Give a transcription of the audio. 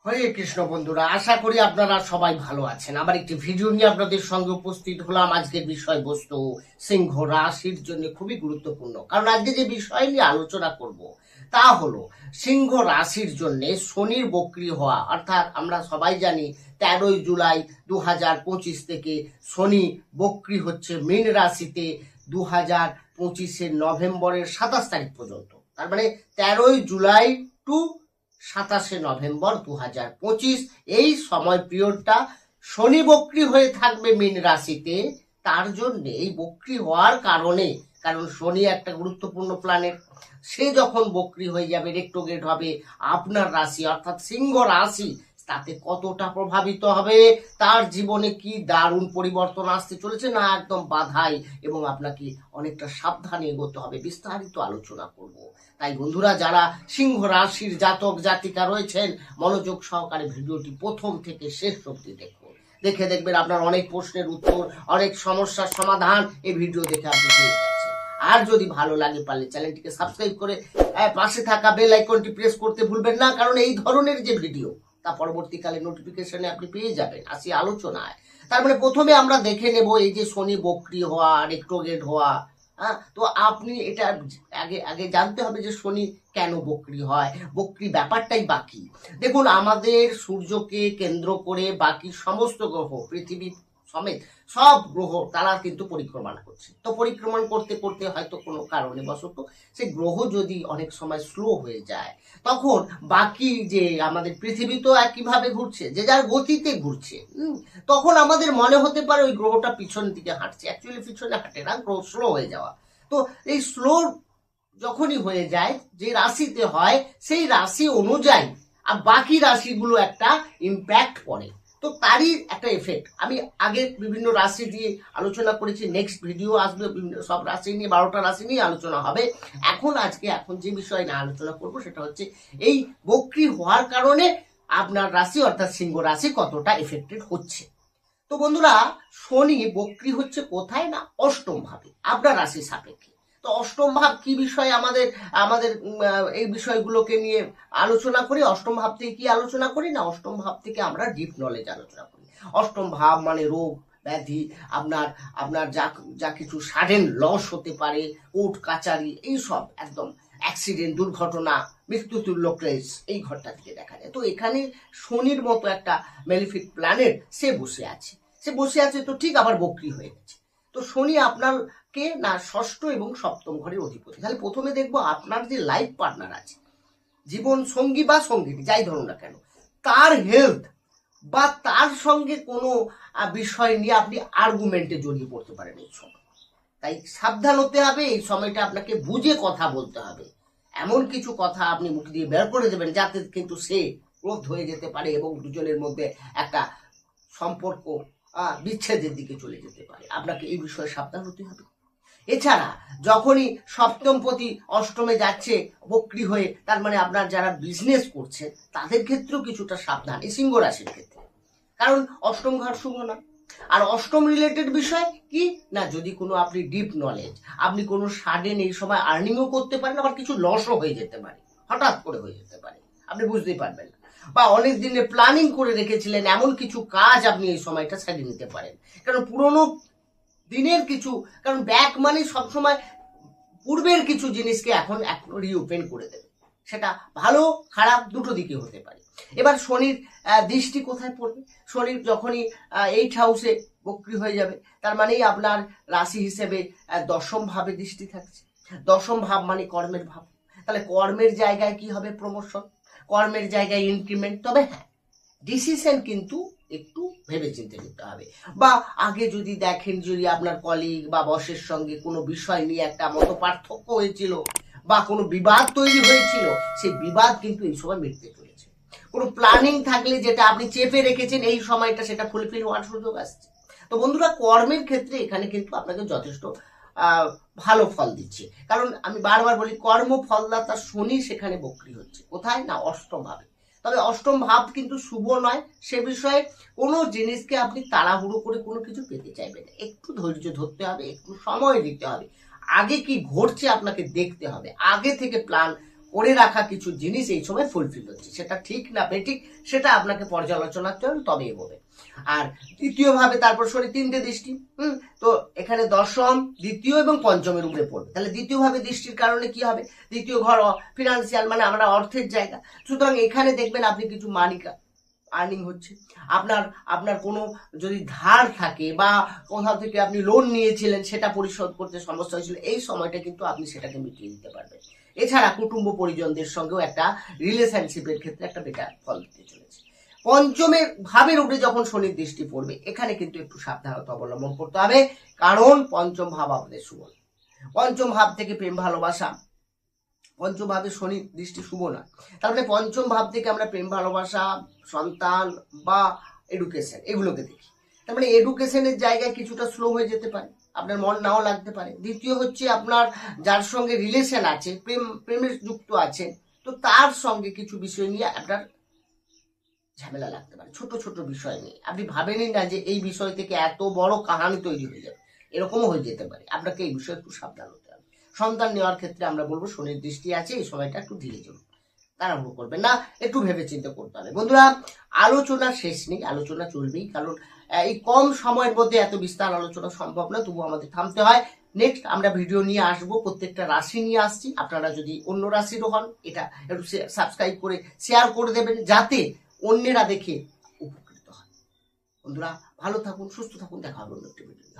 হরে কৃষ্ণ বন্ধুরা, আশা করি আপনারা সবাই ভালো আছেন। আবার একটি ভিডিও নিয়ে আপনাদের সঙ্গে উপস্থিত হলাম। আজকের বিষয়বস্তু সিংহ রাশির জন্য খুবই গুরুত্বপূর্ণ, কারণ আজকে যে বিষয় নিয়ে আলোচনা করব তা হলো সিংহ রাশির জন্য শনির বক্রী হওয়া। অর্থাৎ আমরা সবাই জানি 13 জুলাই 2025 থেকে শনি বক্রী হচ্ছে মীন রাশিতে 2025 নভেম্বরের 27 তারিখ পর্যন্ত। তার মানে 13 জুলাই টু 27 নভেম্বর 2025 এই সময় পিরিয়ডটা শনি বক্রী হয়ে থাকবে মীন রাশিতে। তার জন্য এই বক্রী হওয়ার কারণে, কারণ শনি একটা গুরুত্বপূর্ণ প্ল্যানেট, সে যখন বক্রী হয়ে যাবে, রেট্রোগ্রেড হবে, আপনার রাশি অর্থাৎ সিংহ রাশি তাতে কতটা প্রভাবিত হবে, তার জীবনে কি দারুণ পরিবর্তন আসতে চলেছে না একদম বাধাই, এবং আপনাকে অনেকটা সাবধানে এগোতে হবে, বিস্তারিত আলোচনা করব। তাই বন্ধুরা, যারা সিংহ রাশির জাতক জাতিকা রয়েছেন, মনোযোগ সহকারে ভিডিওটি প্রথম থেকে শেষ অবধি দেখুন। দেখবেন আপনার অনেক প্রশ্নের উত্তর, অনেক সমস্যার সমাধান এই ভিডিও দেখে আপনি পেয়ে যাচ্ছেন। আর যদি ভালো লাগে পারলে চ্যানেলটিকে সাবস্ক্রাইব করে পাশে থাকা বেল আইকনটি প্রেস করতে ভুলবেন না, কারণ এই ধরনের যে ভিডিও তা পরবর্তীকালে নোটিফিকেশনে আপনি পেয়ে যাবেন। আসি আলোচনায়। তার মানে প্রথমে আমরা দেখে নেব এই যে শনি বক্রী হওয়া, রেট্রোগ্রেড হওয়া। তো আপনি এটা আগে আগে জানতে হবে যে শনি কেন বক্রী হয়, বক্রী ব্যাপারটাই বাকি। দেখুন, আমাদের সূর্যকে কেন্দ্র করে বাকি সমস্ত গ্রহ, পৃথিবী সমেত সব গ্রহ তারা কিন্তু পরিক্রমণ করছে। তো পরিক্রমণ করতে করতে হয়তো কোনো কারণে বশত সেই গ্রহ যদি অনেক সময় স্লো হয়ে যায়, তখন বাকি যে আমাদের পৃথিবী তো একইভাবে ঘুরছে, যে যার গতিতে ঘুরছে, তখন আমাদের মনে হতে পারে ওই গ্রহটা পিছন দিকে হাঁটছে। অ্যাকচুয়ালি পিছনে হাঁটে না, গ্রহ স্লো হয়ে যাওয়া। তো এই স্লো যখনই হয়ে যায়, যে রাশিতে হয় সেই রাশি অনুযায়ী আর বাকি রাশিগুলো একটা ইম্প্যাক্ট পড়ে। তো তারই একটা এফেক্ট আমি আগে বিভিন্ন রাশি দিয়ে আলোচনা করেছি। নেক্সট ভিডিও আসবে সব রাশি নিয়ে, 12টা রাশি নিয়ে আলোচনা হবে। এখন যে বিষয় নিয়ে আলোচনা করব সেটা হচ্ছে এই বক্রী হওয়ার কারণে আপনার রাশি অর্থাৎ সিংহ রাশি কতটা এফেক্টেড হচ্ছে। তো বন্ধুরা, শনি বক্রী হচ্ছে কোথায় না অষ্টম ভাবে, আপনার রাশি সাপেক্ষে। তো অষ্টম ভাব কি বিষয়, আমাদের আমাদের এই বিষয়গুলোকে নিয়ে আলোচনা করি। অষ্টম ভাব থেকে কি আলোচনা করি না, অষ্টম ভাব থেকে আমরা ডিপ নলেজ আলোচনা করি। অষ্টম ভাব মানে রোগ ব্যাধি, আপনার আপনার যা যা কিছু সাডেন লস হতে পারে, কোর্ট কাচারি, এইসব একদম অ্যাক্সিডেন্ট, দুর্ঘটনা, মৃত্যুতুল্য কেস, এই ঘরটা থেকে দেখা যায়। তো এখানে শনির মতো একটা ম্যালিফিক প্ল্যানেট সে বসে আছে তো ঠিক, আবার বক্রী হয়ে গেছে। তো শনি আপনারকে না ষষ্ঠ এবং সপ্তম ঘরের অধিপতি। তাহলে প্রথমে দেখবো আপনার যে লাইফ পার্টনার আছে, জীবন সঙ্গী বা সঙ্গিনী যাই ধরুন না কেন, তার হেলথ বা তার সঙ্গে কোনো বিষয় নিয়ে আপনি আর্গুমেন্টে জড়িয়ে পড়তে পারেন এই সময়। তাই সাবধান হতে হবে। এই সময়টা আপনাকে বুঝে কথা বলতে হবে। এমন কিছু কথা আপনি মুখ দিয়ে বের করে দেবেন যাতে কিন্তু সে ক্রোধ হয়ে যেতে পারে এবং দুজনের মধ্যে একটা সম্পর্ক বিচ্ছেদের দিকে চলে যেতে পারে। আপনাকে এই বিষয়ে সাবধান হতে হবে। এছাড়া যখনই সপ্তমপতি অষ্টমে যাচ্ছে বক্রী হয়ে, তার মানে আপনার যারা বিজনেস করছেন তাদের ক্ষেত্রেও কিছুটা সাবধান এই সিংহ রাশির ক্ষেত্রে, কারণ অষ্টম ঘর শুভ না। আর অষ্টম রিলেটেড বিষয় কি না, যদি কোনো আপনি ডিপ নলেজ, আপনি কোনো সাডেন এই সময় আর্নিংও করতে পারেন, আবার কিছু লসও হয়ে যেতে পারে, হঠাৎ করে হয়ে যেতে পারে, আপনি বুঝতেই পারবেন না। বা অনেক দিনে প্ল্যানিং করে রেখেছিলেন এমন কিছু কাজ আপনি এই সময়টা সারিয়ে নিতে পারেন, কারণ পুরোনো দিনের কিছু, কারণ ব্যাক মানে সবসময় পূর্বের কিছু জিনিসকে এখন রিওপেন করে দেবে। সেটা ভালো খারাপ দুটো দিকে হতে পারে। এবার শনির দৃষ্টি কোথায় পড়বে, শনির যখনই 8 হাউসে বক্রী হয়ে যাবে, তার মানেই আপনার রাশি হিসেবে দশম ভাবে দৃষ্টি থাকছে। দশম ভাব মানে কর্মের ভাব। তাহলে কর্মের জায়গায় কি হবে, প্রমোশন, কর্মের জায়গায় ইনক্রিমেন্ট। তবে হ্যাঁ, ডিসিশন কিন্তু একটু ভেবে চিন্তে নিতে হবে। বা আগে যদি দেখেন, যদি আপনার কলিগ বা বসের সঙ্গে কোনো বিষয় নিয়ে একটা মত পার্থক্য হয়েছিল বা কোনো বিবাদ তৈরি হয়েছিল, সেই বিবাদ কিন্তু এই সময় মিটতে চলেছে। কোনো প্ল্যানিং থাকলে যেটা আপনি চেপে রেখেছেন এই সময়টা সেটা ফুলফিল হওয়ার সুযোগ আসছে। তো বন্ধুরা, কর্মের ক্ষেত্রে এখানে কিন্তু আপনাকে যথেষ্ট ভালো ফল দিচ্ছে, কারণ আমি বারবার বলি কর্ম ফলদাতা শনি সেখানে বক্রী হচ্ছে কোথায় না অষ্টম ভাবে। তবে অষ্টম ভাব কিন্তু শুভ নয়, সে বিষয়ে কোনো জিনিসকে আপনি তাড়াহুড়ো করে কোনো কিছু পেতে চাইবেন, একটু ধৈর্য ধরতে হবে, একটু সময় দিতে হবে। আগে কি ঘটছে আপনাকে দেখতে হবে, আগে থেকে প্ল্যান করে রাখা কিছু জিনিস এই সময় ফুলফিল হচ্ছে। সেটা ঠিক না বেঠিক সেটা আপনাকে পর্যালোচনা করতে হবে, তবে এগোবে। আর দ্বিতীয় ভাবে তারপর শনি 3টে দৃষ্টি, তো এখানে দশম, দ্বিতীয় এবং পঞ্চমের উপরে পড়বে। তাহলে দ্বিতীয় ভাবে দৃষ্টির কারণে কি হবে, দ্বিতীয় ঘর ফিনান্সিয়াল মানে আমরা অর্থের জায়গা, সুতরাং এখানে দেখবেন আপনি কিছু মানি আর্নিং হচ্ছে। আপনার আপনার কোনো যদি ধার থাকে বা কোথাও থেকে আপনি লোন নিয়েছিলেন সেটা পরিশোধ করতে সমস্যা হয়েছিল, এই সময়টা কিন্তু আপনি সেটাকে মিটিয়ে দিতে পারবেন। এছাড়া কুটুম্ব পরিজনদের সঙ্গেও একটা রিলেশনশিপের ক্ষেত্রে একটা বেটার ফল দিতে চলেছে। পঞ্চমের ভাবের উপরে যখন শনির দৃষ্টি পড়বে, এখানে কিন্তু একটু সাবধানতা অবলম্বন করতে হবে, কারণ পঞ্চম ভাব আমাদের শুভ না। পঞ্চম ভাব থেকে প্রেম ভালোবাসা, পঞ্চম ভাবে শনির দৃষ্টি শুভ না, তার মানে পঞ্চম ভাব থেকে আমরা প্রেম ভালোবাসা, সন্তান বা এডুকেশন এগুলোকে দেখি। তার মানে এডুকেশনের জায়গায় কিছুটা স্লো হয়ে যেতে পারে, আপনার মন নাও লাগতে পারে। দ্বিতীয় হচ্ছে আপনার যার সঙ্গে রিলেশন আছে, প্রেমের যুক্ত আছে, তো তার সঙ্গে কিছু বিষয় নিয়ে আপনার ঝামেলা লাগতে পারে, ছোট ছোট বিষয় নিয়ে। আপনি ভাবেনই না যে এই বিষয় থেকে এত বড় কাহানি তৈরি হয়ে যাবে, এরকমও হয়ে যেতে পারে। আপনাকে এই বিষয়ে একটু সাবধান হতে হবে। সন্তান নেওয়ার ক্ষেত্রে আমরা বলবো শনির দৃষ্টি আছে, এই সময়টা একটু ধীরে চলুন, তাড়াহুড়ো করবেন না, একটু ভেবে চিন্তে করতে হবে। বন্ধুরা, আলোচনা শেষ নেই, আলোচনা চলবেই, কারণ এই কম সময়ের মধ্যে এত বিস্তার আলোচনা সম্ভব না, তবু আমাদের থামতে হয়। নেক্সট আমরা ভিডিও নিয়ে আসবো, প্রত্যেকটা রাশি নিয়ে আসছি। আপনারা যদি অন্য রাশিরও হন, এটা একটু সাবস্ক্রাইব করে শেয়ার করে দেবেন, যাতে অন্যেরা দেখে উপকৃত হয়। বন্ধুরা, ভালো থাকুন, সুস্থ থাকুন, দেখা হবে অন্য একটি ভিডিও।